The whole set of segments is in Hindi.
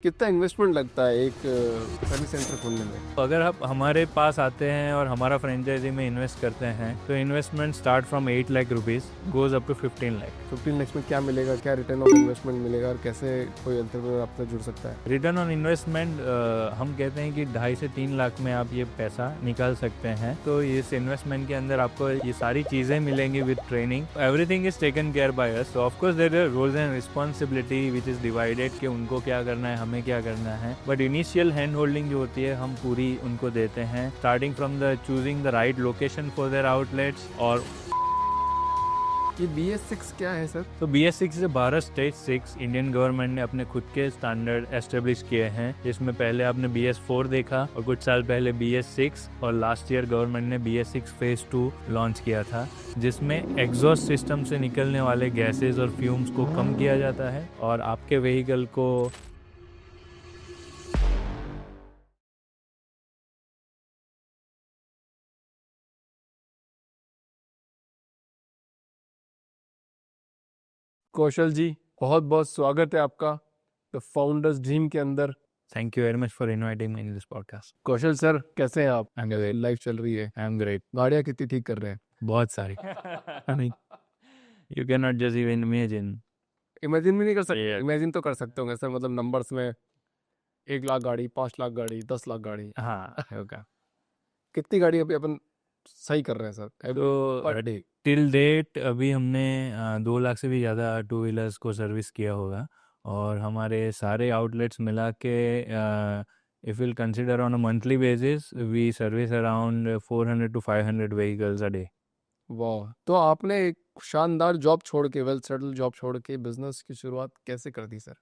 कितना इन्वेस्टमेंट लगता है एक सर्विस सेंटर खोलने में? अगर आप हमारे पास आते हैं और हमारा फ्रेंचाइजी में इन्वेस्ट करते हैं तो investment start from 8 lakh rupees goes up to 15 lakh. 15 lakh में क्या मिलेगा, क्या रिटर्न ऑफ इन्वेस्टमेंट मिलेगा और कैसे कोई एंटरप्रेन्योर आपसे जुड़ सकता है? रिटर्न ऑन इन्वेस्टमेंट हम कहते हैं कि 2.5 से 3 लाख में आप ये पैसा निकाल सकते हैं। तो इस इन्वेस्टमेंट के अंदर आपको ये सारी चीज़ें मिलेंगी with training. Everything is taken care by us. So of course there are roles and responsibility which is divided कि उनको क्या करना है, हमें क्या करना है। बट इनिशियल हैंड होल्डिंग जो होती है हम पूरी उनको देते हैं, starting from the choosing the right location for their outlets. और ये BS6 क्या है सर? तो BS6 से भारत स्टेज 6 इंडियन गवर्नमेंट ने अपने खुद के स्टैंडर्ड एस्टेब्लिश किए हैं, जिसमें पहले आपने BS4 देखा और कुछ साल पहले BS6 और लास्ट ईयर गवर्नमेंट ने BS6 फेज 2 लॉन्च किया था, जिसमें एग्जॉस्ट सिस्टम से निकलने वाले गैसेस और फ्यूम्स को कम किया जाता है और आपके व्हीकल को कौशल जी, बहुत बहुत स्वागत है आपका द फाउंडर्स ड्रीम के अंदर। Thank you very much for inviting me in this podcast. Kaushal sir, कैसे हैं आप? I am great. लाइफ चल रही है, आई एम ग्रेट। गाड़ियाँ कितनी ठीक कर रहे हैं? बहुत सारी। नहीं, you can not just even imagine. Imagine भी नहीं कर सकते? Yeah. इमेजिन तो कर सकते होंगे सर, मतलब नंबर्स में 1 लाख गाड़ी, 5 लाख गाड़ी, 10 लाख गाड़ी। हाँ होगा। कितनी गाड़ी अभी अपन सही कर रहे हैं सर तो पर डे? टिल डेट अभी हमने 2 लाख से भी ज़्यादा टू व्हीलर्स को सर्विस किया होगा और हमारे सारे आउटलेट्स मिला के if will consider on a monthly basis we service around 400 to 500 vehicles a day. वाह! तो आपने एक शानदार जॉब छोड़ के, वेल सेटल्ड जॉब छोड़ के बिजनेस की शुरुआत कैसे कर दी sir?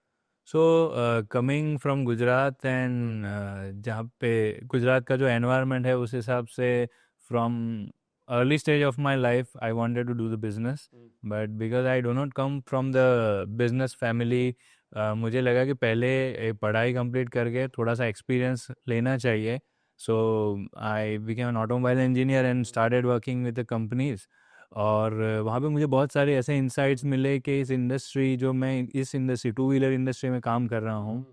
So coming from Gujarat and जहाँ पे गुजरात का जो एनवायरनमेंट है उस हिसाब से from early stage of my life I wanted to do the business, but because I do not come from the business family, मुझे लगा कि पहले पढ़ाई कंप्लीट करके थोड़ा सा एक्सपीरियंस लेना चाहिए। So I became an automobile engineer and started working with the companies. और वहाँ पे मुझे बहुत सारे ऐसे इंसाइट्स मिले कि इस इंडस्ट्री जो मैं इस इंडस्ट्री टू व्हीलर इंडस्ट्री में काम कर रहा हूँ,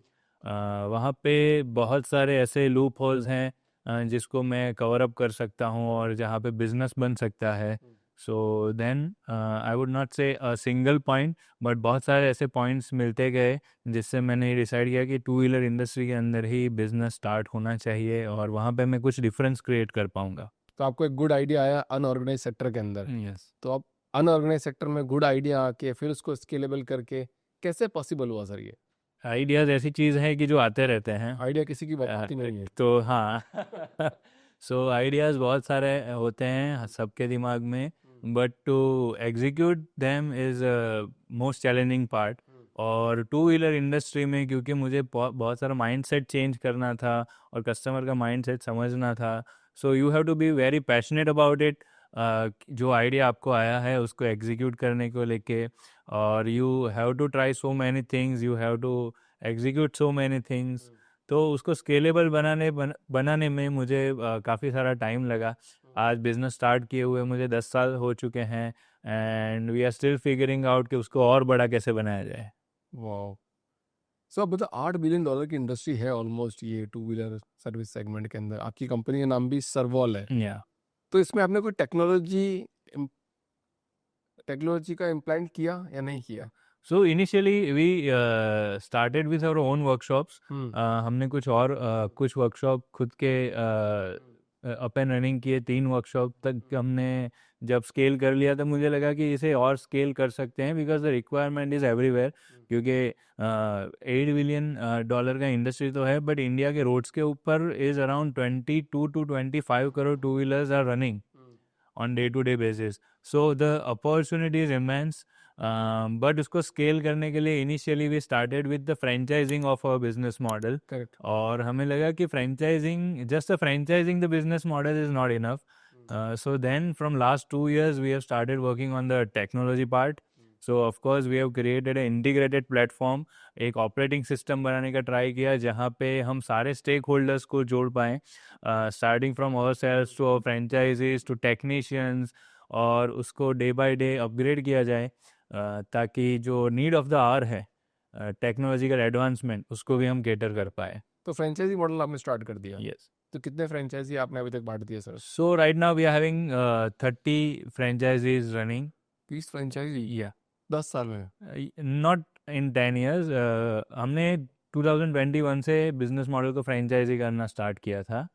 वहाँ पे बहुत सारे ऐसे लूप होल्स हैं जिसको मैं कवर अप कर सकता हूँ और जहाँ पे बिजनेस बन सकता है। So then I would not say a single point, but बहुत सारे ऐसे पॉइंट्स मिलते गए जिससे मैंने डिसाइड किया कि टू व्हीलर इंडस्ट्री के अंदर ही बिजनेस स्टार्ट होना चाहिए और वहाँ पे मैं कुछ डिफरेंस क्रिएट कर पाऊँगा। तो आपको एक गुड आइडिया आया अनऑर्गेनाइज सेक्टर के अंदर। यस। तो आप अनऑर्गेनाइज सेक्टर में गुड आइडिया आके फिर उसको स्केलेबल करके कैसे पॉसिबल हुआ सर ये? आइडियाज़ ऐसी चीज़ है कि जो आते रहते हैं। आइडिया किसी की औकात ही नहीं है। तो हाँ। सो आइडियाज़ बहुत सारे होते हैं सबके दिमाग में, but to execute them is most challenging part. और टू व्हीलर इंडस्ट्री में क्योंकि मुझे बहुत सारा माइंडसेट चेंज करना था और कस्टमर का माइंडसेट समझना था, so you have to be very passionate about it. जो आइडिया आपको आया है उसको एग्जीक्यूट करने को लेके, और you have to try so many things, you have to execute so many things. तो उसको स्केलेबल बनाने में मुझे काफ़ी सारा टाइम लगा। आज बिजनेस स्टार्ट किए हुए मुझे 10 साल हो चुके हैं and we are still figuring out कि उसको और बड़ा कैसे बनाया जाए। वाह! सो अब मतलब $8 बिलियन की इंडस्ट्री है ऑलमोस्ट ये टू व्हीलर सर्विस सेगमेंट के अंदर। आपकी कंपनी का नाम भी सर्वॉल है। या तो इसमें आपने कोई टेक्नोलॉजी का इम्प्लांट किया या नहीं किया? So initially we started with our own workshops. हमने कुछ वर्कशॉप खुद के अप एंड रनिंग किए, 3 वर्कशॉप तक हमने जब स्केल कर लिया तब मुझे लगा कि इसे और स्केल कर सकते हैं because the requirement is everywhere. क्योंकि $8 बिलियन का इंडस्ट्री तो है, बट इंडिया के रोड्स के ऊपर is around 22 to 25 crore two wheelers are running on day-to-day basis. So the opportunity is immense. But उसको scale करने के लिए initially we started with the franchising of our business model. Correct. और हमें लगा कि just the franchising the business model is not enough. So then from last 2 years we have started working on the technology part. So of course we have created an integrated platform, एक ऑपरेटिंग सिस्टम बनाने का ट्राई किया जहाँ पे हम सारे स्टेक होल्डर्स को जोड़ पाएँ, starting from our sales to our franchisees to technicians, और उसको डे बाय डे अपग्रेड किया जाए ताकि जो नीड ऑफ द आवर है टेक्नोलॉजिकल एडवांसमेंट उसको भी हम कैटर कर पाए. तो फ्रेंचाइजी मॉडल आपने स्टार्ट कर दिया, Yes. तो कितने फ्रेंचाइजी आपने अभी तक बांट दिए sir? So right now we are having 30 franchises running. 30 franchisee Yeah. 10 साल में? Not in 10 years. हमने 2021 से बिजनेस मॉडल को फ्रेंचाइजी करना स्टार्ट किया था.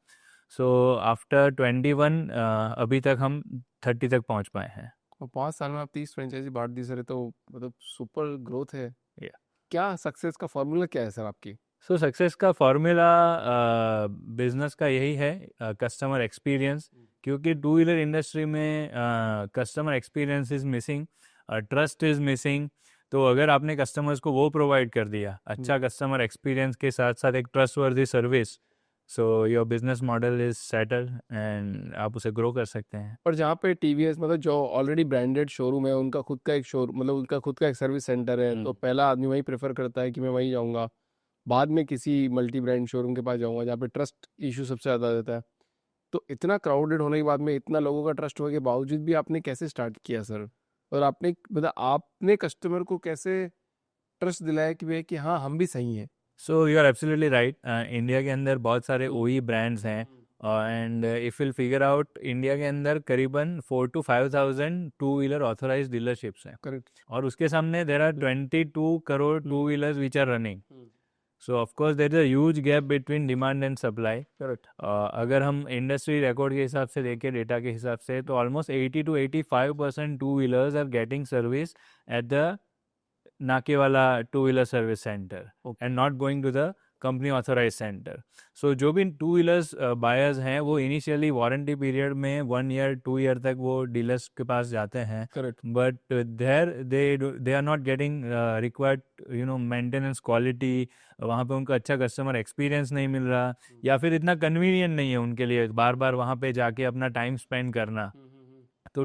सो आफ्टर 21 अभी तक हम 30 तक पहुंच पाए हैं. और 5 साल में आप 30 फ्रेंचाइजी बांट दी सर, तो मतलब सुपर ग्रोथ है. Yeah. क्या सक्सेस का फॉर्मूला क्या है सर आपकी? सो सक्सेस का फॉर्मूला बिजनेस का यही है, कस्टमर एक्सपीरियंस. क्योंकि टू व्हीलर इंडस्ट्री में customer experience is missing, trust is missing. तो अगर आपने कस्टमर्स को वो प्रोवाइड कर दिया, अच्छा कस्टमर एक्सपीरियंस के साथ साथ एक trustworthy service, so your business model is settle and आप उसे ग्रो कर सकते हैं. और जहाँ पे टीवीएस मतलब जो ऑलरेडी ब्रांडेड शोरूम है, उनका खुद का एक शोरूम, मतलब उनका खुद का एक सर्विस सेंटर है, तो पहला आदमी वही प्रेफर करता है कि मैं वहीं जाऊँगा, बाद में किसी मल्टी ब्रांड शोरूम के पास जाऊँगा जहाँ पे ट्रस्ट इशू सबसे ज़्यादा रहता है. तो इतना क्राउडेड होने के बाद में, इतना लोगों का ट्रस्ट होने के बावजूद भी आपने कैसे स्टार्ट किया सर? और आपने मतलब आपने कस्टमर को कैसे ट्रस्ट दिलाया कि भैया कि हाँ हम भी सही हैं? So you are absolutely right. India के अंदर बहुत सारे ओई ब्रांड्स हैं, and if will figure out, India के अंदर करीबन 4,000 to 5,000 two wheeler authorised dealerships हैं. करेक्ट. और उसके सामने there are 22 crore two wheelers which are running. So of course there is a huge gap between demand and supply. Correct. अगर हम इंडस्ट्री रिकॉर्ड के हिसाब से देखें, डेटा के हिसाब से, तो almost 80 to 85% two wheelers are getting service at the नाके वाला two wheeler service centre and not going to the company authorise centre. So जो भी टू व्हीलर्स बायर्स हैं वो इनिशियली वारंटी पीरियड में 1 year 2 year तक वो डीलर्स के पास जाते हैं. Correct. But there they are not getting required maintenance quality. वहाँ पे उनको अच्छा कस्टमर एक्सपीरियंस नहीं मिल रहा, या फिर इतना कन्वीनियंट नहीं है उनके लिए बार बार वहाँ पे जाके अपना टाइम स्पेंड करना. तो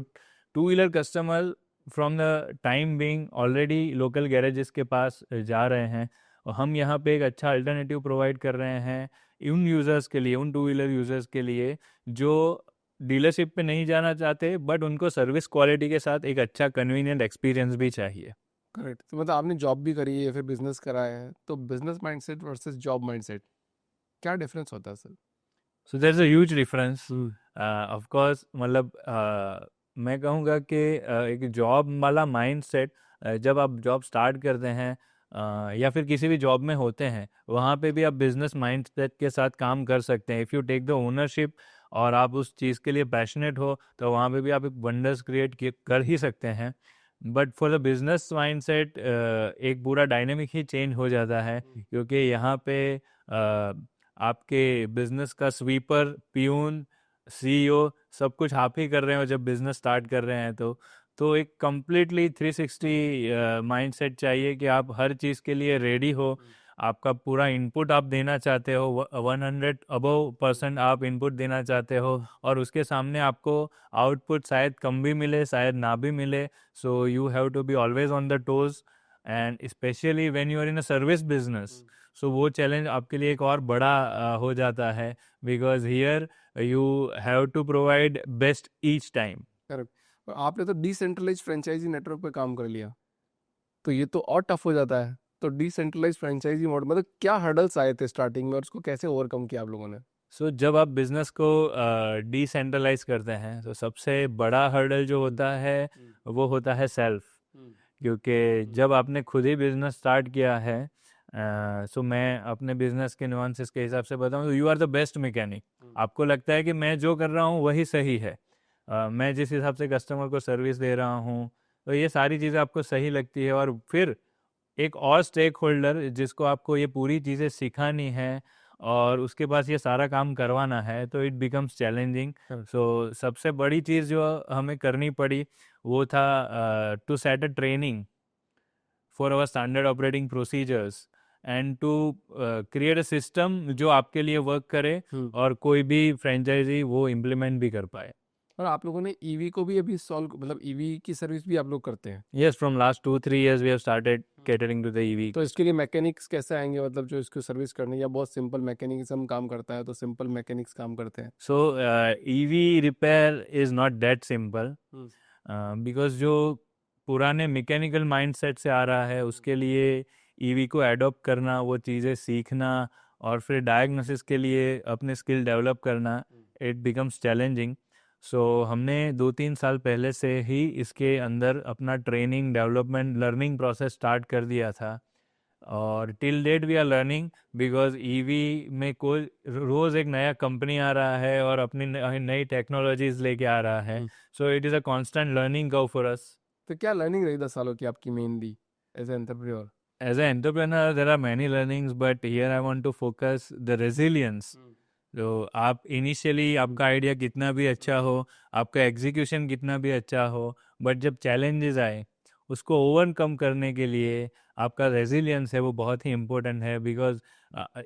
two wheeler customer from the time being already local garages के पास जा रहे हैं, और हम यहाँ पे एक अच्छा अल्टरनेटिव प्रोवाइड कर रहे हैं उन यूज़र्स के लिए, उन टू व्हीलर यूज़र्स के लिए जो डीलरशिप पे नहीं जाना चाहते, बट उनको सर्विस क्वालिटी के साथ एक अच्छा कन्वीनियंट एक्सपीरियंस भी चाहिए. करेक्ट. तो मतलब आपने जॉब भी करी है, फिर बिजनेस करा है, तो business mindset versus job mindset क्या डिफरेंस होता है sir? So there is a huge difference. Of course मतलब मैं कहूँगा कि एक जॉब वाला माइंडसेट, जब आप जॉब स्टार्ट करते हैं या फिर किसी भी जॉब में होते हैं, वहाँ पे भी आप बिजनेस माइंडसेट के साथ काम कर सकते हैं. If you take the ownership और आप उस चीज़ के लिए पैशनेट हो, तो वहाँ पे भी आप एक वंडर्स क्रिएट कर ही सकते हैं. But for the business mindset एक पूरा डायनेमिक ही चेंज हो जाता है, क्योंकि यहाँ पे आपके बिजनेस का स्वीपर, पियून, सीईओ सब कुछ आप ही कर रहे हो जब बिजनेस स्टार्ट कर रहे हैं. तो एक कम्प्लीटली 360 माइंडसेट चाहिए कि आप हर चीज़ के लिए रेडी हो. आपका पूरा इनपुट आप देना चाहते हो, 100 अबव% आप इनपुट देना चाहते हो, और उसके सामने आपको आउटपुट शायद कम भी मिले, शायद ना भी मिले. So you have to be always on the toes, and specially when you are in a service business. So वो चैलेंज आपके लिए एक और बड़ा हो जाता है, because here you have to provide best each time. Correct. आपने तो डिसेंट्रलाइज फ्रेंचाइजी नेटवर्क पे काम कर लिया, तो ये तो और टफ हो जाता है. तो डिसेंट्रलाइज फ्रेंचाइजी मॉडल मतलब क्या हर्डल्स आए थे स्टार्टिंग में और उसको कैसे ओवरकम किया आप लोगों ने? सो जब आप बिजनेस को डिसेंट्रलाइज करते हैं, तो सबसे बड़ा हर्डल जो होता है वो होता है सेल्फ. क्योंकि जब आपने खुद ही बिजनेस स्टार्ट किया है, सो मैं अपने बिजनेस के नुआंसेस के हिसाब से बताऊं तो you are the best mechanic. आपको लगता है कि मैं जो कर रहा हूं वही सही है, मैं जिस हिसाब से कस्टमर को सर्विस दे रहा हूं, तो ये सारी चीज़ें आपको सही लगती है. और फिर एक और स्टेक होल्डर जिसको आपको ये पूरी चीज़ें सिखानी है और उसके पास ये सारा काम करवाना है, तो इट बिकम्स चैलेंजिंग. सो सबसे बड़ी चीज़ जो हमें करनी पड़ी वो था to set a training for our standard operating procedures, and to create a system जो आपके लिए वर्क करे और कोई भी फ्रेंचाइजी वो इम्प्लीमेंट भी कर पाए. और आप लोगों ने ईवी को भी अभी सॉल्व, मतलब ईवी की सर्विस भी आप लोग करते हैं? Yes, from last 2-3 years we have started catering to the EV. तो इसके लिए मैकेनिक्स कैसे आएंगे, मतलब जो इसको सर्विस करने, या बहुत सिंपल मैकेनिज्म काम करता है तो सिंपल मैकेनिक्स काम करते हैं? So EV repair is not that simple, because जो पुराने मैकेनिकल माइंडसेट से आ रहा है उसके लिए ईवी को एडॉप्ट करना, वो चीज़ें सीखना और फिर डायग्नोसिस के लिए अपने स्किल डेवलप करना, इट बिकम्स चैलेंजिंग। सो हमने 2-3 साल पहले से ही इसके अंदर अपना training, development, learning process start कर दिया था और till date we are learning, because EV में कोई रोज़ एक नया कंपनी आ रहा है और अपनी नई टेक्नोलॉजीज लेके आ रहा है। So it is a constant learning curve for us. तो क्या लर्निंग रही 10 सालों की आपकी mainly as a entrepreneur? As an entrepreneur, there are many learnings, but here I want to focus the resilience. तो आप इनिशियली आपका आइडिया कितना भी अच्छा हो, आपका एग्जीक्यूशन कितना भी अच्छा हो, बट जब चैलेंजेस आए उसको ओवरकम करने के लिए आपका रेजिलियंस है वो बहुत ही इम्पोर्टेंट है। बिकॉज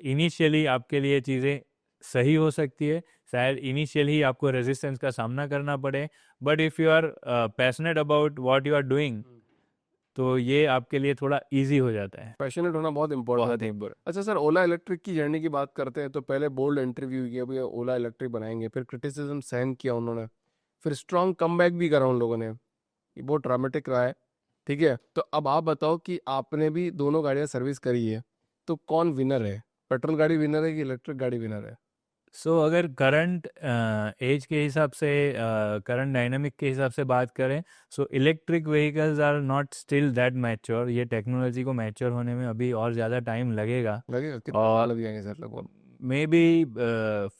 इनिशियली आपके लिए चीज़ें सही हो सकती है, शायद इनिशियली आपको रेजिस्टेंस का सामना करना पड़े, but if you are passionate about what you are doing तो ये आपके लिए थोड़ा इजी हो जाता है। पैशनेट होना बहुत इंपॉर्टेंट बहुत है। ही इम्पोर्टेंट। अच्छा सर, ओला इलेक्ट्रिक की जर्नी की बात करते हैं तो पहले बोल्ड इंटरव्यू किया भैया ओला इलेक्ट्रिक बनाएंगे, फिर क्रिटिसिज्म सहन किया उन्होंने, फिर स्ट्रॉन्ग कमबैक भी करा उन लोगों ने, ये बहुत ड्रामेटिक रहा है। ठीक है, तो अब आप बताओ कि आपने भी दोनों गाड़ियां सर्विस करी है, तो कौन विनर है? पेट्रोल गाड़ी विनर है कि इलेक्ट्रिक गाड़ी विनर है? सो अगर करंट एज के हिसाब से, करंट डायनामिक के हिसाब से बात करें, so electric vehicles are not still that mature. ये टेक्नोलॉजी को मैच्योर होने में अभी और ज़्यादा टाइम लगेगा, लगेगा? कितना और साल लग जाएंगे सर लगभग? May be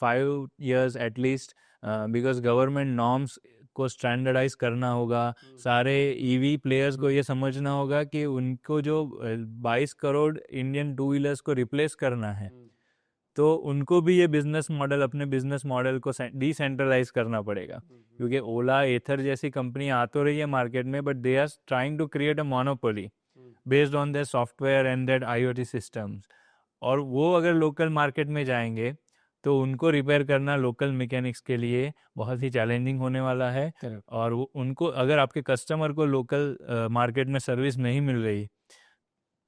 5 years at least, because government norms को स्टैंडर्डाइज करना होगा। सारे ईवी प्लेयर्स को ये समझना होगा कि उनको जो 22 करोड़ इंडियन टू व्हीलर्स को रिप्लेस करना है, तो उनको भी ये बिजनेस मॉडल, अपने बिजनेस मॉडल को डिसेंट्रलाइज करना पड़ेगा। क्योंकि ओला, एथर जैसी कंपनी आ तो रही है मार्केट में, but they are trying to create a monopoly based on their software and their IoT systems. और वो अगर लोकल मार्केट में जाएंगे तो उनको रिपेयर करना लोकल मैकेनिक्स के लिए बहुत ही चैलेंजिंग होने वाला है। Correct. और उनको, अगर आपके कस्टमर को लोकल मार्केट में सर्विस नहीं मिल रही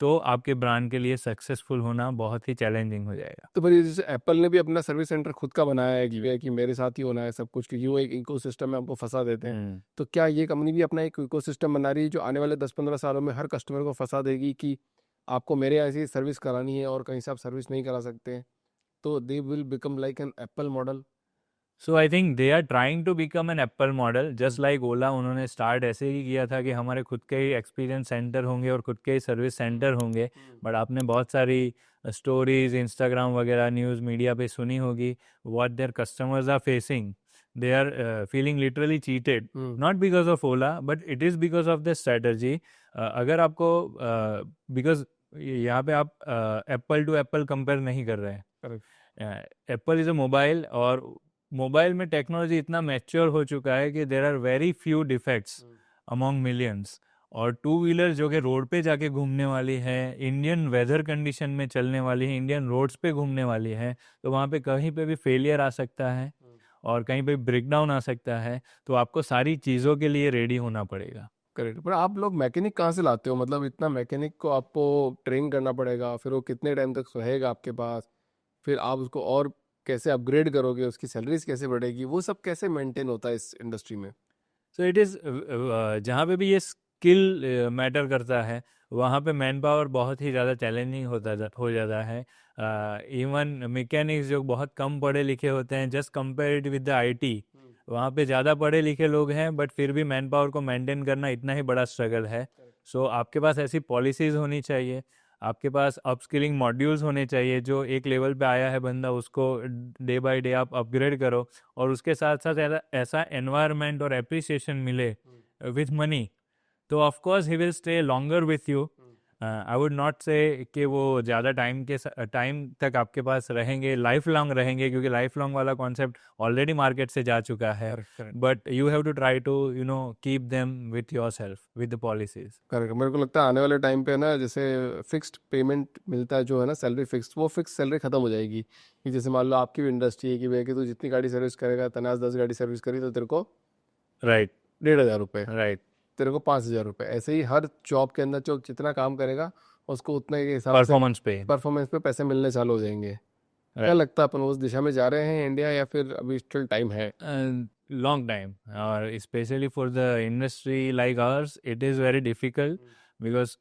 तो आपके ब्रांड के लिए सक्सेसफुल होना बहुत ही चैलेंजिंग हो जाएगा। तो फिर जैसे एप्पल ने भी अपना सर्विस सेंटर खुद का बनाया है कि मेरे साथ ही होना है सब कुछ, क्योंकि वो एक इकोसिस्टम में हमको फंसा देते हैं। तो क्या ये कंपनी भी अपना एक इकोसिस्टम बना रही है जो आने वाले 10-15 सालों में हर कस्टमर को फंसा देगी कि आपको मेरे ऐसी सर्विस करानी है और कहीं से आप सर्विस नहीं करा सकते हैं? तो they will become like an Apple model. So I think they are trying to become an Apple model, just like Ola. उन्होंने स्टार्ट ऐसे ही किया था कि हमारे खुद के ही एक्सपीरियंस सेंटर होंगे और खुद के ही सर्विस सेंटर होंगे। बट आपने बहुत सारी स्टोरीज इंस्टाग्राम वगैरह न्यूज़ मीडिया पे सुनी होगी, what their customers are facing. They are feeling literally cheated, not because of Ola but it is because of the strategy. अगर आपको, बिकॉज यहाँ पे आप एप्पल टू एप्पल कंपेयर नहीं कर रहे हैं। एप्पल इज़ अ मोबाइल, और मोबाइल में टेक्नोलॉजी इतना मैच्योर हो चुका है कि there are very few defects among millions. और टू व्हीलर जो कि रोड पे जाके घूमने वाली है, इंडियन वेदर कंडीशन में चलने वाली है, इंडियन रोड्स पे घूमने वाली है, तो वहाँ पे कहीं पे भी फेलियर आ सकता है और कहीं पे ब्रेकडाउन आ सकता है। तो आपको सारी चीज़ों के लिए रेडी होना पड़ेगा। करेक्ट। पर आप लोग मैकेनिक कहाँ से लाते हो? मतलब इतना मैकेनिक को आपको ट्रेन करना पड़ेगा, फिर वो कितने टाइम तक रहेगा आपके पास, फिर आप उसको और कैसे अपग्रेड करोगे, उसकी सैलरीज कैसे बढ़ेगी, वो सब कैसे मेंटेन होता है इस इंडस्ट्री में? सो इट इज़, जहाँ पे भी ये स्किल मैटर करता है वहाँ पे मैन पावर बहुत ही ज़्यादा चैलेंजिंग हो जाता है। इवन मैकेनिक्स जो बहुत कम पढ़े लिखे होते हैं, just compare with the IT, वहाँ पे ज़्यादा पढ़े लिखे लोग हैं बट फिर भी मैन पावर को मेंटेन करना इतना ही बड़ा स्ट्रगल है। सो आपके पास ऐसी पॉलिसीज़ होनी चाहिए, आपके पास अपस्किलिंग मॉड्यूल्स होने चाहिए। जो एक लेवल पे आया है बंदा, उसको डे बाय डे आप अपग्रेड करो, और उसके साथ साथ ऐसा एनवायरनमेंट और एप्रिसिएशन मिले विथ मनी, तो of course he will stay longer with you. I would not से कि वो ज़्यादा टाइम तक आपके पास रहेंगे, लाइफ लॉन्ग रहेंगे, क्योंकि लाइफ लॉन्ग वाला कॉन्सेप्ट ऑलरेडी मार्केट से जा चुका है। But you have to try to keep them with your self with the policies. Correct. मेरे को लगता है आने वाले टाइम पे ना, जैसे फिक्स्ड पेमेंट मिलता है जो है ना, सैलरी फिक्स्ड, वो फिक्स सैलरी खत्म हो जाएगी। कि जैसे मान लो आपकी भी इंडस्ट्री है कि भैया कि तू जितनी गाड़ी सर्विस करेगा, तनाज 10 गाड़ी सर्विस करी तो तेरे को राइट 1,500 रुपये, राइट। तेरे को 5,000 रुपये। ऐसे ही हर जॉब के अंदर जो जितना काम करेगा उसको उतने के हिसाब से परफॉर्मेंस पे पैसे मिलने चालू हो जाएंगे। क्या लगता है अपन उस दिशा में जा रहे हैं इंडिया, या फिर अभी स्टिल टाइम है? लॉन्ग टाइम, और specially for the industry like ours it is very difficult, because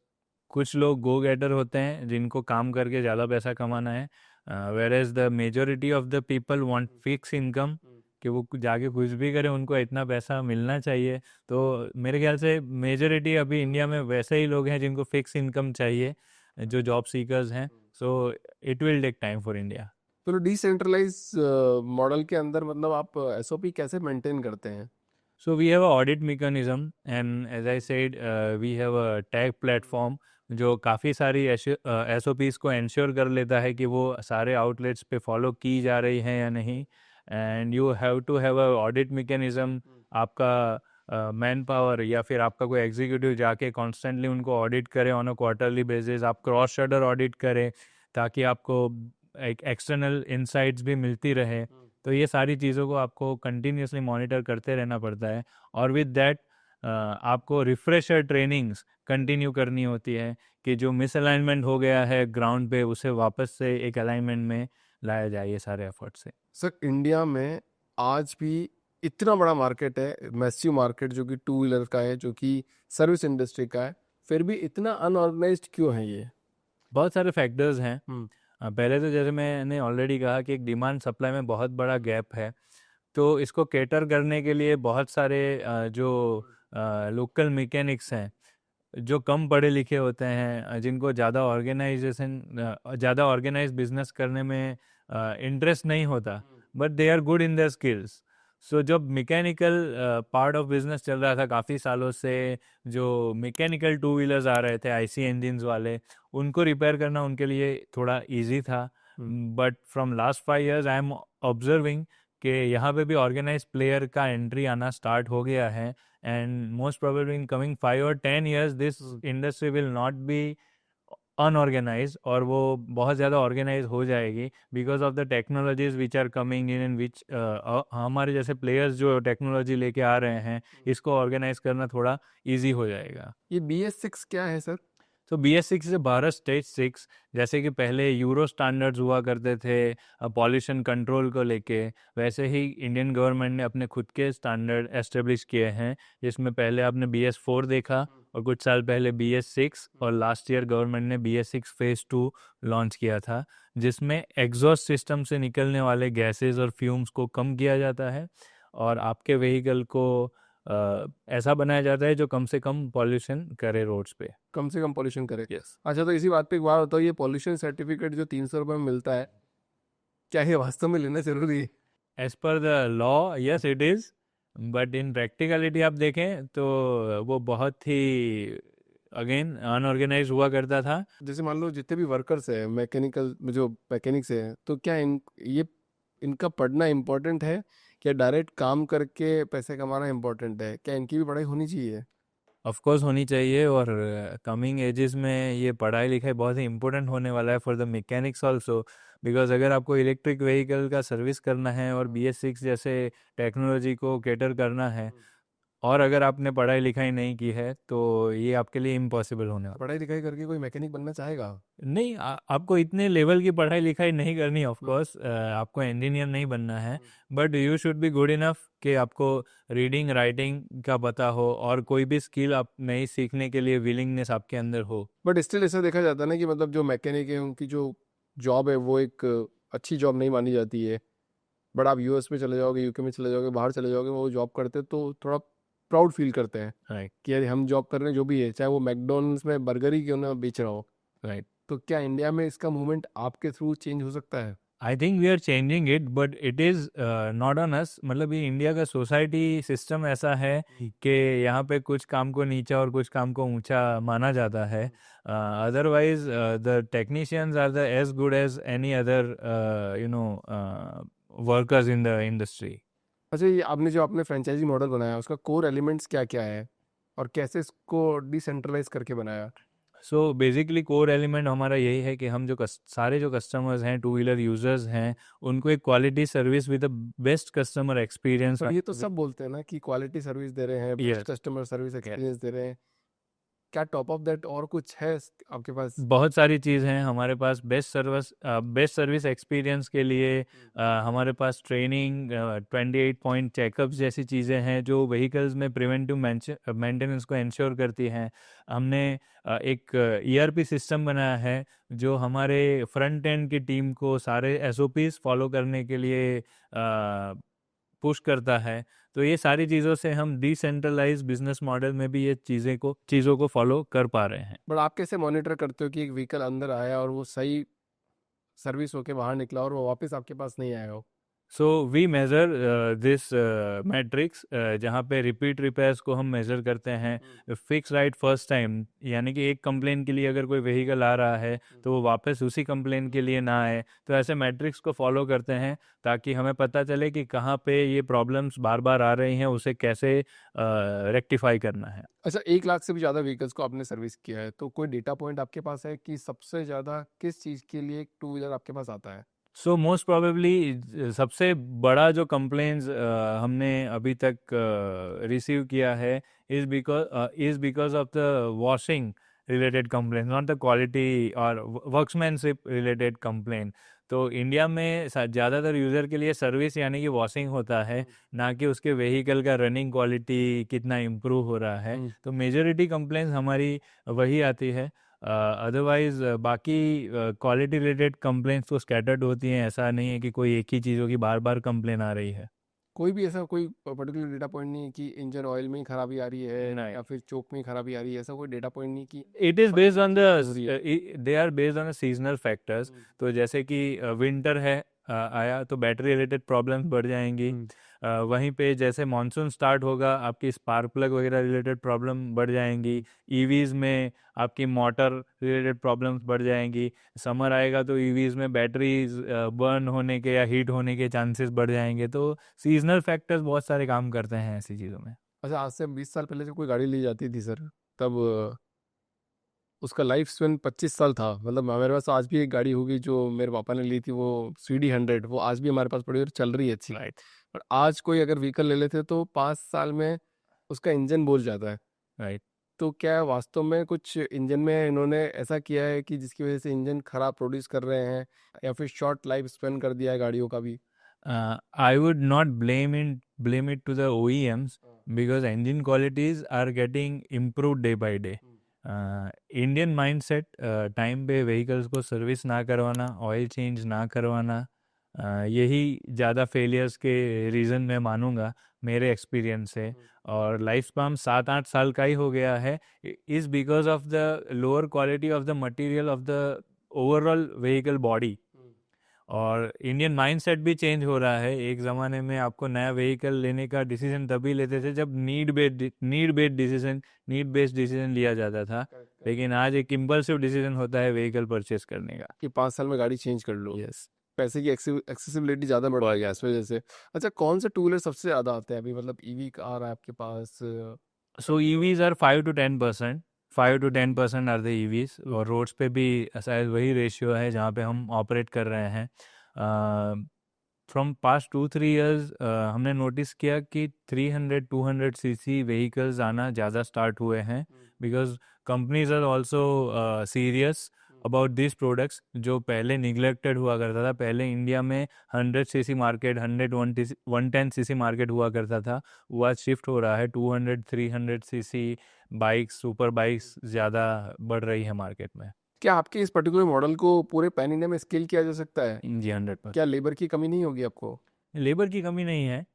कुछ लोग गो गेटर होते हैं जिनको काम करके ज़्यादा पैसा कमाना है, whereas the majority of the people want fix income, कि वो जाके कुछ भी करें उनको इतना पैसा मिलना चाहिए। तो मेरे ख्याल से मेजोरिटी अभी इंडिया में वैसे ही लोग हैं जिनको फिक्स इनकम चाहिए, जो जॉब सीकर्स हैं। So it will take time for India. तो डिसेंट्रलाइज मॉडल के अंदर मतलब आप एसओपी कैसे मेंटेन करते हैं? So we have a audit mechanism, and as I said, we have a tag platform जो काफ़ी सारी SOPs को इंश्योर कर लेता है कि वो सारे आउटलेट्स पे फॉलो की जा रही हैं या नहीं। And you have to have a audit mechanism. आपका मैन पावर या फिर आपका कोई एग्जीक्यूटिव जाके कॉन्स्टेंटली उनको ऑडिट करे ऑन अ क्वार्टरली बेसिस, आप क्रॉस शटर ऑडिट करें ताकि आपको एक एक्सटर्नल इंसाइट्स भी मिलती रहे। तो ये सारी चीज़ों को आपको कंटिन्यूसली मॉनिटर करते रहना पड़ता है। और विद दैट आपको रिफ्रेशर ट्रेनिंग्स कंटिन्यू करनी होती है कि जो मिसअलाइनमेंट हो गया है ग्राउंड पे उसे वापस से एक अलाइनमेंट में लाया जाए, ये सारे एफर्ट से। सर इंडिया में आज भी इतना बड़ा मार्केट है, मैसिव मार्केट, जो कि टू व्हीलर का है, जो कि सर्विस इंडस्ट्री का है, फिर भी इतना अनऑर्गेनाइज्ड क्यों है ये? बहुत सारे फैक्टर्स हैं। पहले तो जैसे मैंने ऑलरेडी कहा कि एक डिमांड सप्लाई में बहुत बड़ा गैप है। तो इसको कैटर करने के लिए बहुत सारे जो लोकल मैकेनिक्स हैं जो कम पढ़े लिखे होते हैं, जिनको ज़्यादा ऑर्गेनाइज बिजनेस करने में इंटरेस्ट नहीं होता, but they are good in their skills. So जब मैकेनिकल पार्ट ऑफ बिजनेस चल रहा था काफ़ी सालों से, जो मैकेनिकल टू व्हीलर्स आ रहे थे आईसी इंजन्स वाले, उनको रिपेयर करना उनके लिए थोड़ा इजी था। But from last 5 years I am observing कि यहाँ पे भी ऑर्गेनाइज प्लेयर का एंट्री आना स्टार्ट हो गया है। And most probably in coming 5 or 10 years this industry will not be unorganise, और वो बहुत ज़्यादा ऑर्गेनाइज हो जाएगी because of the technologies which are coming in which हमारे जैसे प्लेयर्स जो टेक्नोलॉजी लेके आ रहे हैं, इसको ऑर्गेनाइज करना थोड़ा इजी हो जाएगा। ये BS6 क्या है सर? तो BS6 से भारत स्टेज 6, जैसे कि पहले यूरो स्टैंडर्ड्स हुआ करते थे पॉल्यूशन कंट्रोल को लेके, वैसे ही इंडियन गवर्नमेंट ने अपने खुद के स्टैंडर्ड एस्टेब्लिश किए हैं, जिसमें पहले आपने BS4 देखा और कुछ साल पहले BS6, और लास्ट ईयर गवर्नमेंट ने BS6 फेज 2 लॉन्च किया था, जिसमें एग्जॉस्ट सिस्टम से निकलने वाले गैसेस और फ्यूम्स को कम किया जाता है और आपके व्हीकल को ऐसा बनाया जाता है जो कम से कम पॉल्यूशन करे रोड्स पे। कम से कम पॉल्यूशन करे। यस। अच्छा, तो इसी बात पे एक बात बताओ, ये पॉल्यूशन सर्टिफिकेट जो 300 रुपये में मिलता है, क्या ये वास्तव में लेना जरूरी है? As per the law yes it is, but in practicality आप देखें तो वो बहुत ही अगेन अनऑर्गेनाइज हुआ करता था। जैसे मान लो जितने भी वर्कर्स हैं, मैकेनिकल जो मैकेनिक्स हैं, तो क्या इनका पढ़ना इम्पोर्टेंट है, क्या डायरेक्ट काम करके पैसे कमाना इम्पोर्टेंट है? क्या इनकी भी पढ़ाई होनी चाहिए? ऑफ कोर्स होनी चाहिए, और कमिंग एजेस में ये पढ़ाई लिखाई बहुत ही इंपॉर्टेंट होने वाला है for the mechanics also, because अगर आपको इलेक्ट्रिक व्हीकल का सर्विस करना है और BS6 जैसे टेक्नोलॉजी को कैटर करना है, और अगर आपने पढ़ाई लिखाई नहीं की है तो ये आपके लिए इम्पॉसिबल होने वाला। पढ़ाई लिखाई करके कोई मैकेनिक बनना चाहेगा? नहीं, आपको इतने लेवल की पढ़ाई लिखाई नहीं करनी, ऑफ कोर्स आपको इंजीनियर नहीं बनना है, but you should be good enough कि आपको रीडिंग राइटिंग का पता हो और कोई भी स्किल आप नई सीखने के लिए विलिंगनेस आपके अंदर हो। बट स्टिल ऐसा देखा जाता है ना कि मतलब जो मैकेनिक है उनकी जो जॉब है वो एक अच्छी जॉब नहीं मानी जाती है। बट आप US में चले जाओगे, UK में चले जाओगे, बाहर चले जाओगे, वो जॉब करते तो थोड़ा प्राउड फील करते हैं राइट। कि यार हम जॉब कर रहे हैं, जो भी है, चाहे वो मैकडोनल्ड्स में बर्गर ही क्यों ना बेच रहा हो। राइट। तो क्या इंडिया में इसका मूवमेंट आपके थ्रू चेंज हो सकता है? I think we are changing it, but it is not on us. मतलब ये इंडिया का सोसाइटी सिस्टम ऐसा है कि यहाँ पे कुछ काम को नीचा और कुछ काम को ऊंचा माना जाता है। Otherwise the technicians are the as good as any other workers in the industry. अच्छा, ये आपने जो आपने फ्रेंचाइजी मॉडल बनाया उसका कोर एलिमेंट्स क्या क्या है और कैसे इसको डिसेंट्रलाइज करके बनाया? सो बेसिकली कोर एलिमेंट हमारा यही है कि हम जो सारे जो कस्टमर्स हैं, टू व्हीलर यूजर्स हैं, उनको एक quality service with the best customer experience. ये तो सब बोलते हैं ना कि क्वालिटी सर्विस दे रहे हैं, बेस्ट कस्टमर सर्विस एक्सपीरियंस दे रहे हैं, क्या टॉप ऑफ दैट और कुछ है आपके पास? बहुत सारी चीज़ हैं हमारे पास। बेस्ट सर्विस एक्सपीरियंस के लिए हमारे पास ट्रेनिंग, 28 पॉइंट चेकअप्स जैसी चीज़ें हैं जो व्हीकल्स में प्रिवेंटिव मेंटेनेंस को इंश्योर करती हैं। हमने एक ईआरपी सिस्टम बनाया है जो हमारे फ्रंट एंड की टीम को सारे एसओपीज फॉलो करने के लिए पुश करता है। तो ये सारी चीज़ों से हम डिसेंट्रलाइज बिजनेस मॉडल में भी ये चीज़ों को फॉलो कर पा रहे हैं। बट आप कैसे मॉनिटर करते हो कि एक व्हीकल अंदर आया और वो सही सर्विस होके बाहर निकला और वो वापस आपके पास नहीं आया हो? So we measure this matrix, जहाँ पे रिपीट रिपेयर्स को हम मेज़र करते हैं। फिक्स राइट फर्स्ट टाइम, यानी कि एक कंप्लेन के लिए अगर कोई व्हीकल आ रहा है तो वो वापस उसी कंप्लेन के लिए ना आए। तो ऐसे मैट्रिक्स को फॉलो करते हैं ताकि हमें पता चले कि कहाँ पे ये प्रॉब्लम्स बार बार आ रही हैं, उसे कैसे रेक्टिफाई करना है। अच्छा, 1 लाख से भी ज़्यादा व्हीकल्स को आपने सर्विस किया है, तो कोई डेटा पॉइंट आपके पास है कि सबसे ज़्यादा किस चीज़ के लिए एक टू व्हीलर आपके पास आता है? सो मोस्ट प्रोबेबली सबसे बड़ा जो कंप्लेंट्स हमने अभी तक रिसीव किया है is because of the washing related complain, not the quality और वर्कमैनशिप रिलेटेड कंप्लेन। तो इंडिया में ज़्यादातर यूज़र के लिए सर्विस यानी कि वॉशिंग होता है, ना कि उसके व्हीकल का रनिंग क्वालिटी कितना इम्प्रूव हो रहा है। तो मेजॉरिटी कंप्लेंट्स हमारी वही आती है। अदरवाइज बाकी क्वालिटी रिलेटेड कंप्लेंट्स तो स्कैटर्ड होती हैं। ऐसा नहीं है कि कोई एक ही चीज़ की बार बार कंप्लेन आ रही है। कोई भी ऐसा कोई पर्टिकुलर डेटा पॉइंट नहीं है कि इंजन ऑयल में ही खराबी आ रही है नहीं, या फिर चोक में ही खराबी आ रही है, ऐसा कोई डेटा पॉइंट नहीं कि इट इज़ बेस्ड ऑन जरूरी है? They are based on seasonal factors. तो जैसे कि विंटर है, आया तो बैटरी रिलेटेड प्रॉब्लम्स बढ़ जाएंगी। वहीं पे जैसे मानसून स्टार्ट होगा आपकी स्पार्क प्लग वगैरह रिलेटेड प्रॉब्लम बढ़ जाएंगी। ईवीज़ में आपकी मोटर रिलेटेड प्रॉब्लम्स बढ़ जाएंगी। समर आएगा तो ईवीज़ में बैटरीज बर्न होने के या हीट होने के चांसेस बढ़ जाएंगे। तो सीजनल फैक्टर्स बहुत सारे काम करते हैं ऐसी चीज़ों में। अच्छा, आज से 20 साल पहले जब कोई गाड़ी ली जाती थी सर, तब उसका लाइफ स्पेन 25 साल था। मतलब मेरे पास आज भी एक गाड़ी होगी जो मेरे पापा ने ली थी, वो CD 100, वो आज भी हमारे पास पड़ी है और चल रही है अच्छी। राइट, और आज कोई अगर व्हीकल ले लेते तो 5 साल में उसका इंजन बोल जाता है। राइट। तो क्या वास्तव में कुछ इंजन में इन्होंने ऐसा किया है कि जिसकी वजह से इंजन खराब प्रोड्यूस कर रहे हैं, या फिर शॉर्ट लाइफ स्पेन कर दिया है गाड़ियों का भी? I would not blame it to the OEMs because engine qualities are getting improved day by day. Indian mindset, time पे व्हीकल्स को सर्विस ना करवाना, ऑयल चेंज ना करवाना, यही ज़्यादा फेलियर्स के रीज़न मैं मानूंगा मेरे एक्सपीरियंस से। और लाइफ स्पैन 7-8 साल का ही हो गया है, is because of the lower quality of the material of the overall vehicle body. और इंडियन माइंडसेट भी चेंज हो रहा है। एक ज़माने में आपको नया व्हीकल लेने का डिसीजन तभी लेते थे जब नीड बेस्ड डिसीजन लिया जाता था। लेकिन आज एक इम्पल्सिव डिसीजन होता है व्हीकल परचेस करने का। कि 5 साल में गाड़ी चेंज कर लो। यस। पैसे की एक्सेसिबिलिटी ज़्यादा बढ़ गई है इस वजह से। अच्छा, कौन से टू व्हीलर सबसे ज़्यादा आते हैं अभी, मतलब ईवी आ रहा है आपके पास? So EVs are 5 to 10%। 5 to 10% are the EVs. और रोड्स पे भी शायद वही रेशियो है जहाँ पे हम ऑपरेट कर रहे हैं। फ्रॉम पास्ट 2-3 years हमने नोटिस किया कि 300-200 सीसी व्हीकल्स आना ज़्यादा स्टार्ट हुए हैं, because companies are also serious about this products. जो पहले निगलेक्टेड हुआ करता था, पहले इंडिया में 100 सीसी मार्केट, 110 सीसी मार्केट हुआ करता था, वो आज शिफ्ट हो रहा है 200-300 सीसी बाइक्स, सुपर बाइक्स ज़्यादा बढ़ रही है मार्केट में। क्या आपके इस पर्टिकुलर मॉडल को पूरे पैन इंडिया में स्केल किया जा सकता है? जी, 100%। क्या लेबर की कमी नहीं होगी आपको? लेबर की कमी नहीं है,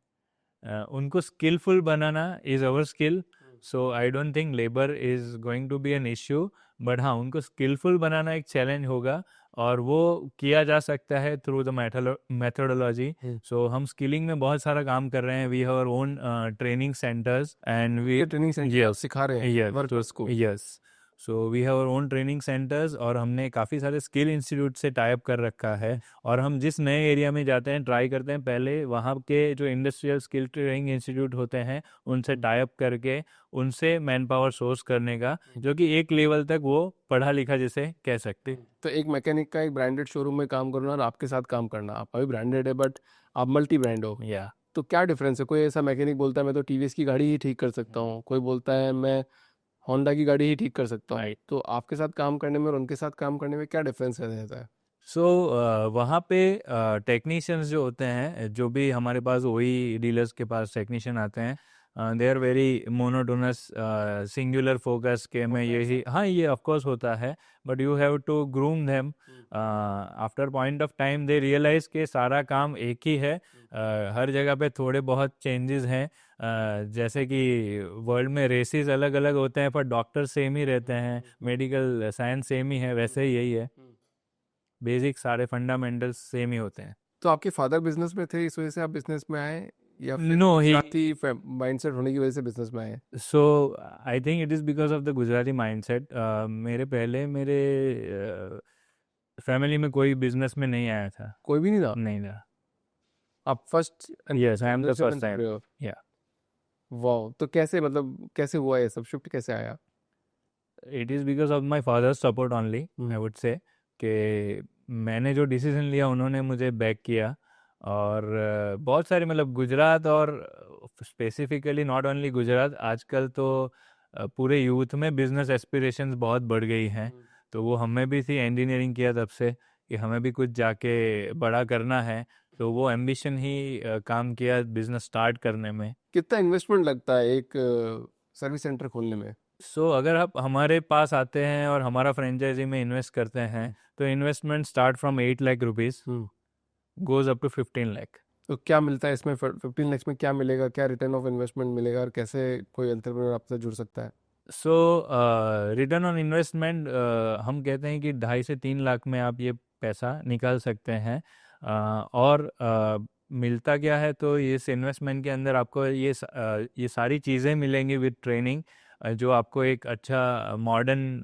उनको स्किलफुल बनाना is our skill. So I don't think labour is going to be an issue. But हाँ, उनको स्किलफुल बनाना एक चैलेंज होगा और वो किया जा सकता है थ्रू द मेथोडोलॉजी। सो हम स्किलिंग में बहुत सारा काम कर रहे हैं। We have our own training centres and we training centre सिखा रहे हैं वर्कर्स को? Yes. So we have our own training centres और हमने काफ़ी सारे स्किल इंस्टीट्यूट से टाई अप कर रखा है। और हम जिस नए एरिया में जाते हैं ट्राई करते हैं पहले वहाँ के जो इंडस्ट्रियल स्किल ट्रेनिंग इंस्टीट्यूट होते हैं उनसे टाई अप करके उनसे मैन पावर सोर्स करने का, जो कि एक लेवल तक वो पढ़ा लिखा जिसे कह सकते। तो एक मैकेनिक का एक ब्रांडेड शोरूम में काम करना और आपके साथ काम करना, आप अभी ब्रांडेड है बट आप मल्टी ब्रांड हो, या तो क्या डिफरेंस है? कोई ऐसा मैकेनिक बोलता है मैं तो टीवीएस की गाड़ी ही ठीक कर सकता हूँ, कोई बोलता है मैं होंडा की गाड़ी ही ठीक कर सकता हूँ, राइट। तो आपके साथ काम करने में और उनके साथ काम करने में क्या डिफरेंस रहता है? सो वहाँ पे टेक्नीशियंस जो होते हैं, जो भी हमारे पास वही डीलर्स के पास टेक्नीशियन आते हैं, they are very monotonous, singular focus के मैं होता है यही, ऐसा? हाँ ये ऑफ कोर्स होता है, but you have to groom them. After point of time they realise के सारा काम एक ही है। हर जगह पे थोड़े बहुत चेंजेस हैं, जैसे कि वर्ल्ड में रेसेस अलग अलग होते हैं पर डॉक्टर सेम ही रहते हैं, मेडिकल साइंस सेम ही है, वैसे ही यही है, बेसिक सारे फंडामेंटल्स सेम ही होते हैं। तो आपके फादर बिजनेस में थे, इस वजह से आप बिजनेस में आए, या फिर नो ही गुजराती माइंडसेट होने की वजह से बिजनेस में आए? So I think it is because of the Gujarati mindset. मेरे पहले मेरे फैमिली में कोई बिजनेस में नहीं आया था, कोई भी नहीं था? नहीं था। आप first yes, I am the first time. Entrepreneur? या वाह, तो कैसे, मतलब कैसे हुआ ये सब, शिफ्ट कैसे आया? It is because of my father's support only, I would say, कि मैंने जो डिसीजन लिया उन्होंने मुझे बैक किया। और बहुत सारे मतलब गुजरात, और स्पेसिफिकली नॉट ओनली गुजरात, आजकल तो पूरे यूथ में बिजनेस एस्पिरेशंस बहुत बढ़ गई हैं। तो वो हमें भी थी, इंजीनियरिंग किया तब से, कि हमें भी कुछ जाके बड़ा करना है, तो वो एम्बिशन ही काम किया बिजनेस स्टार्ट करने में। कितना इन्वेस्टमेंट लगता है एक सर्विस सेंटर खोलने में? सो अगर आप हमारे पास आते हैं और हमारा फ्रेंचाइजी में इन्वेस्ट करते हैं, तो investment start from 8 lakh rupees, goes up to 15 lakh. तो क्या मिलता है इसमें? 15 लाख में क्या मिलेगा, क्या रिटर्न ऑफ इन्वेस्टमेंट मिलेगा, और कैसे कोई एंटरप्रेन्योर आपसे जुड़ सकता है? सो रिटर्न ऑन इन्वेस्टमेंट, हम कहते हैं कि 2.5 से 3 लाख में आप ये पैसा निकाल सकते हैं। और मिलता क्या है, तो इस इन्वेस्टमेंट के अंदर आपको ये सारी चीज़ें मिलेंगी विद ट्रेनिंग, जो आपको एक अच्छा मॉडर्न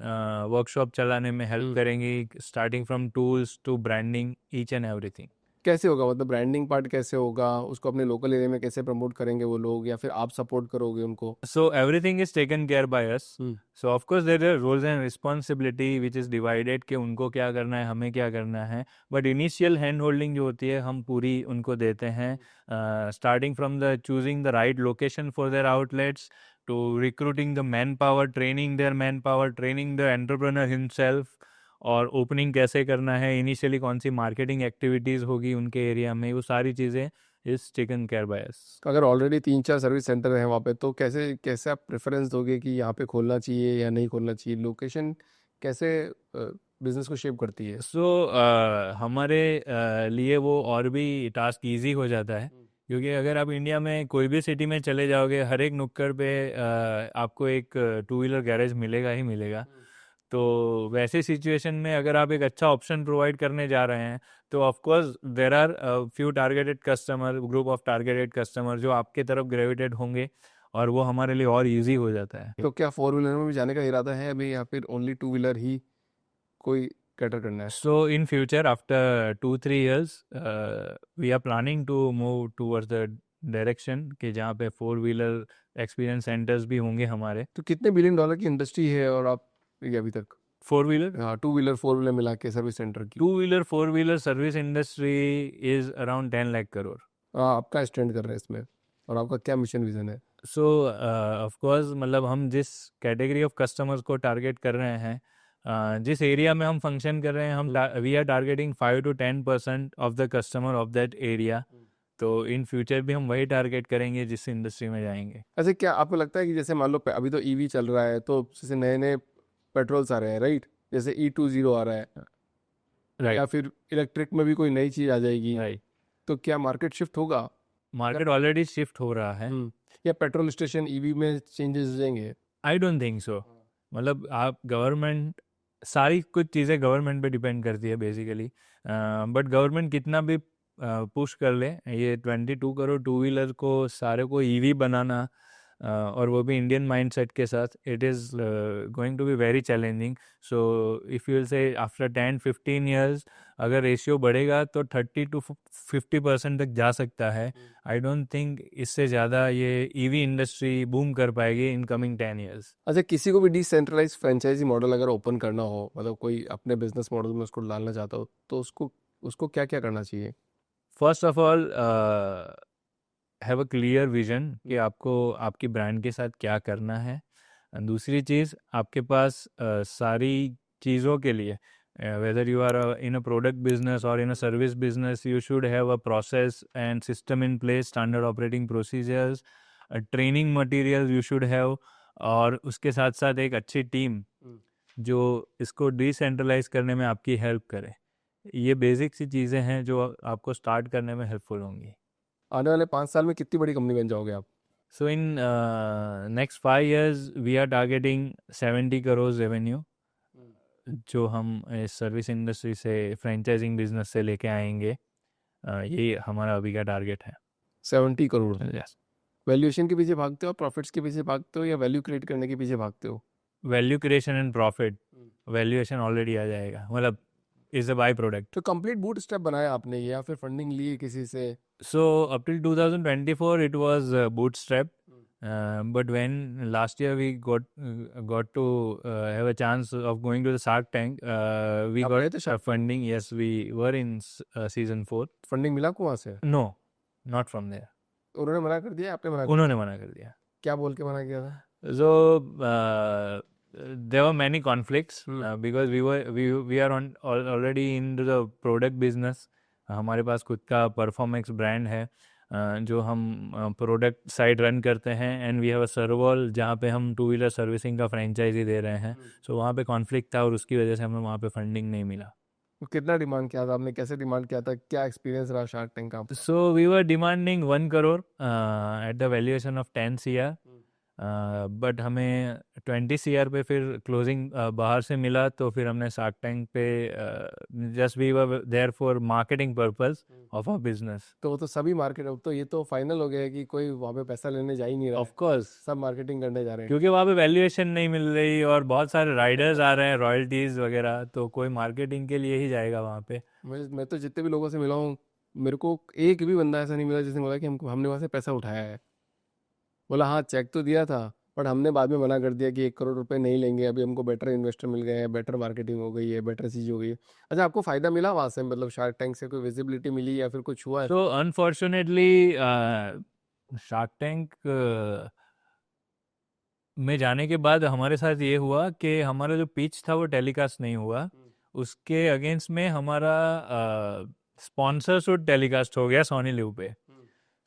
वर्कशॉप चलाने में हेल्प करेंगी, starting from tools to branding, each and everything. कैसे होगा, मतलब ब्रांडिंग पार्ट कैसे होगा, उसको अपने लोकल एरिया में कैसे प्रमोट करेंगे वो लोग, या फिर आप सपोर्ट करोगे उनको? So everything is taken care by us. Hmm. So of course there are roles and responsibility which is divided, कि उनको क्या करना है, हमें क्या करना है, but initial hand holding जो होती है हम पूरी उनको देते हैं, starting from the choosing the right location for their outlets, to recruiting the manpower, training their manpower, training the entrepreneur himself, और ओपनिंग कैसे करना है, इनिशियली कौन सी मार्केटिंग एक्टिविटीज़ होगी उनके एरिया में, वो सारी चीज़ें इज टेकन केयर बाय अस। अगर ऑलरेडी 3-4 सर्विस सेंटर हैं वहाँ पे, तो कैसे कैसे आप प्रेफरेंस दोगे कि यहाँ पे खोलना चाहिए या नहीं खोलना चाहिए? लोकेशन कैसे बिजनेस को शेप करती है? सो हमारे लिए वो और भी टास्क इजी हो जाता है, क्योंकि अगर आप इंडिया में कोई भी सिटी में चले जाओगे, हर एक नुक्कड़ पे आपको एक टू व्हीलर गैरेज मिलेगा ही मिलेगा। तो वैसे सिचुएशन में अगर आप एक अच्छा ऑप्शन प्रोवाइड करने जा रहे हैं, तो of course there are few targeted customer, group of targeted customer जो आपके तरफ ग्रेविटेड होंगे, और वो हमारे लिए और इजी हो जाता है। तो क्या 4 व्हीलर में भी जाने का इरादा है अभी, या फिर ओनली 2 व्हीलर ही कोई कैटर करना है? So in future, after 2-3 years, we are planning to move towards the direction कि जहाँ पे 4 व्हीलर एक्सपीरियंस सेंटर्स भी होंगे हमारे। तो कितने $1 बिलियन की इंडस्ट्री है, और आप ये अभी तक? 4 व्हीलर, हाँ, 2 व्हीलर 4 व्हीलर मिला के सर्विस सेंटर की। 2 wheeler 4 wheeler service industry is around 10 lakh crore. हाँ, आप क्या स्टैंड कर रहे हैं इसमें, और आपका क्या मिशन विजन है? सो ऑफ कोर्स मतलब हम जिस कैटेगरी ऑफ कस्टमर्स को टारगेट कर रहे हैं, जिस एरिया में हम फंक्शन कर रहे हैं, हम we are targeting 5 to 10% of the customer of that area. तो इन फ्यूचर भी हम वही टारगेट करेंगे जिस इंडस्ट्री में जाएंगे। ऐसे क्या आपको लगता है कि जैसे मान लो अभी तो ईवी चल रहा है, तो जैसे नए नए पेट्रोल्स आ रहे हैं, राइट, जैसे E20 आ रहा है, या राइट, फिर इलेक्ट्रिक में भी कोई नई चीज़ आ जाएगी, राइट। तो क्या मार्केट शिफ्ट होगा? मार्केट ऑलरेडी शिफ्ट हो रहा है। या पेट्रोल स्टेशन ईवी में चेंजेस हो जाएंगे? आई डोंट थिंक सो। मतलब आप गवर्नमेंट, सारी कुछ चीज़ें गवर्नमेंट पे डिपेंड करती है बेसिकली, बट गवर्नमेंट कितना भी पुश कर ले, ये 22 करोड़ 2 व्हीलर को सारे को ईवी बनाना, और वो भी इंडियन माइंडसेट के साथ, it is going to be very challenging. So if you will say after 10-15 years अगर रेशियो बढ़ेगा तो 30 to 50% तक जा सकता है। आई डोंट थिंक इससे ज़्यादा ये ईवी इंडस्ट्री बूम कर पाएगी इन कमिंग 10 ईयर्स। अच्छा, किसी को भी डिसेंट्रलाइज फ्रेंचाइजी मॉडल अगर ओपन करना हो, मतलब कोई अपने बिजनेस मॉडल में उसको डालना चाहता हो, तो उसको उसको क्या क्या करना चाहिए? First of all have a clear vision कि आपको आपकी ब्रांड के साथ क्या करना है। दूसरी चीज़, आपके पास सारी चीज़ों के लिए, whether you are in a product business or in a service business, you should have a process and system in place, standard operating procedures, training materials you should have, और उसके साथ साथ एक अच्छी टीम जो इसको डिसेंट्रलाइज करने में आपकी हेल्प करे। ये बेसिक सी चीज़ें हैं जो आपको स्टार्ट करने में हेल्पफुल होंगी। आने वाले 5 साल में कितनी बड़ी कंपनी बन जाओगे आप? So in next 5 years we are targeting 70 crores revenue, जो हम इस सर्विस इंडस्ट्री से फ्रेंचाइजिंग बिजनेस से लेके आएंगे। ये हमारा अभी का टारगेट है। 70 करोड़। यस। वैल्यूएशन के पीछे भागते हो, प्रॉफिट्स के पीछे भागते हो, या वैल्यू क्रिएट करने के पीछे भागते हो? Value creation and profit, valuation already आ जाएगा, मतलब इज अ बाई प्रोडक्ट। तो कंप्लीट बूट स्टेप बनाया आपने या फिर फंडिंग ली किसी से? So up till 2024 it was bootstrap, but when last year we got to have a chance of going to the Shark Tank, we आप got गए थे Shark funding. Yes, we were in season 4. Funding मिला को वहाँ से? No, not from there. उन्होंने मना कर दिया, आपने मना कर उन्होंने मना कर दिया। क्या बोल के मना किया था? So there were many conflicts because we are on already into the product business. हमारे पास खुद का परफॉर्मेक्स ब्रांड है जो हम प्रोडक्ट साइड रन करते हैं, एंड वी हैव अ सर्वॉल जहाँ पे हम 2 व्हीलर सर्विसिंग का फ्रेंचाइजी दे रहे हैं। सो वहाँ पे कॉन्फ्लिक्ट था और उसकी वजह से हमें वहाँ पे फंडिंग नहीं मिला। तो कितना डिमांड किया था आपने, कैसे डिमांड किया था, क्या एक्सपीरियंस रहा शार्क टैंक का? So we were demanding 1 crore at the valuation of 10 CR, बट हमें 20 CR पे फिर क्लोजिंग बाहर से मिला, तो फिर हमने शार्क टैंक पे just we were there for marketing purpose of our business. तो वो तो सभी मार्केट, अब तो ये तो फाइनल हो गया है कि कोई वहाँ पे पैसा लेने जा ही नहीं रहा है, ऑफ कोर्स, सब मार्केटिंग करने जा रहे हैं। क्योंकि वहाँ पे वैल्यूएशन नहीं मिल रही और बहुत सारे राइडर्स आ रहे हैं, रॉयल्टीज वगैरह, तो कोई मार्केटिंग के लिए ही जाएगा वहाँ पे। मैं तो जितने भी लोगों से मिला हूँ, मेरे को एक भी बंदा ऐसा नहीं मिला जिसने बोला कि हमने वहाँ से पैसा उठाया है। बोला हाँ चेक तो दिया था, बट हमने बाद में मना कर दिया कि 1 करोड़ रुपए नहीं लेंगे, अभी हमको बेटर इन्वेस्टर मिल गए हैं, बेटर मार्केटिंग हो गई है, बेटर चीज़ हो गई है। अच्छा, आपको फ़ायदा मिला वहाँ से, मतलब शार्क टैंक से कोई विजिबिलिटी मिली या फिर कुछ हुआ है? तो अनफॉर्चुनेटली शार्क टैंक में जाने के बाद हमारे साथ ये हुआ कि हमारा जो पिच था वो टेलीकास्ट नहीं हुआ। उसके अगेंस्ट में हमारा स्पॉन्सरशिप टेलीकास्ट हो गया सोनी लिव पे।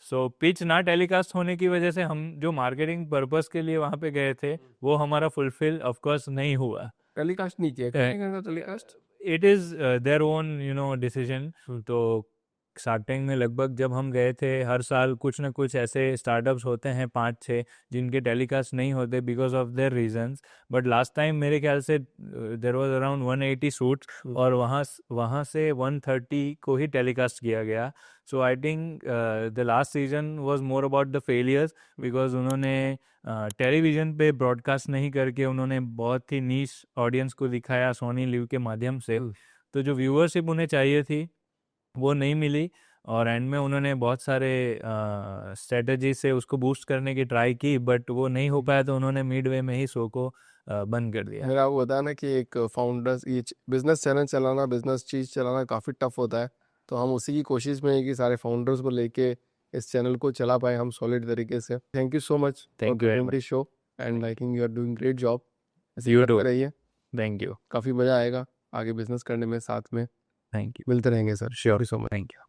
सो पिच ना टेलीकास्ट होने की वजह से हम जो मार्केटिंग पर्पस के लिए वहाँ पे गए थे वो हमारा फुलफिल ऑफ कोर्स नहीं हुआ। टेलीकास्ट नहीं किया, telecast it is their own decision. तो शार्क टैंक में लगभग जब हम गए थे, हर साल कुछ ना कुछ ऐसे स्टार्टअप्स होते हैं 5-6 जिनके टेलीकास्ट नहीं होते because of their reasons, but last time मेरे ख्याल से देयर वाज अराउंड 180 शूट्स और वहाँ से 130 को ही टेलीकास्ट किया गया। So I think the last season was more about the failures because उन्होंने टेलीविज़न पे ब्रॉडकास्ट नहीं करके उन्होंने बहुत ही नीश ऑडियंस को दिखाया सोनी लिव के माध्यम से, तो जो व्यूअरशिप उन्हें चाहिए थी वो नहीं मिली, और एंड में उन्होंने बहुत सारे स्ट्रेटजी से उसको बूस्ट करने की ट्राई की, बट वो नहीं हो पाया, तो उन्होंने मिड वे में ही शो को बंद कर दिया। मेरा वो बताया ना कि एक फाउंडर्स ये बिजनेस चैनल चलाना, बिजनेस चीज़ चलाना काफ़ी टफ होता है, तो हम उसी की कोशिश में है कि सारे फाउंडर्स को लेके इस चैनल को चला पाए हम सॉलिड तरीके से। Thank you so much, thank you very much show, and I think you are doing great job. You too, रही है, थैंक यू, काफ़ी मज़ा आएगा आगे बिजनेस करने में, साथ में थैंक यू, मिलते रहेंगे sir. Sure, so much, thank you.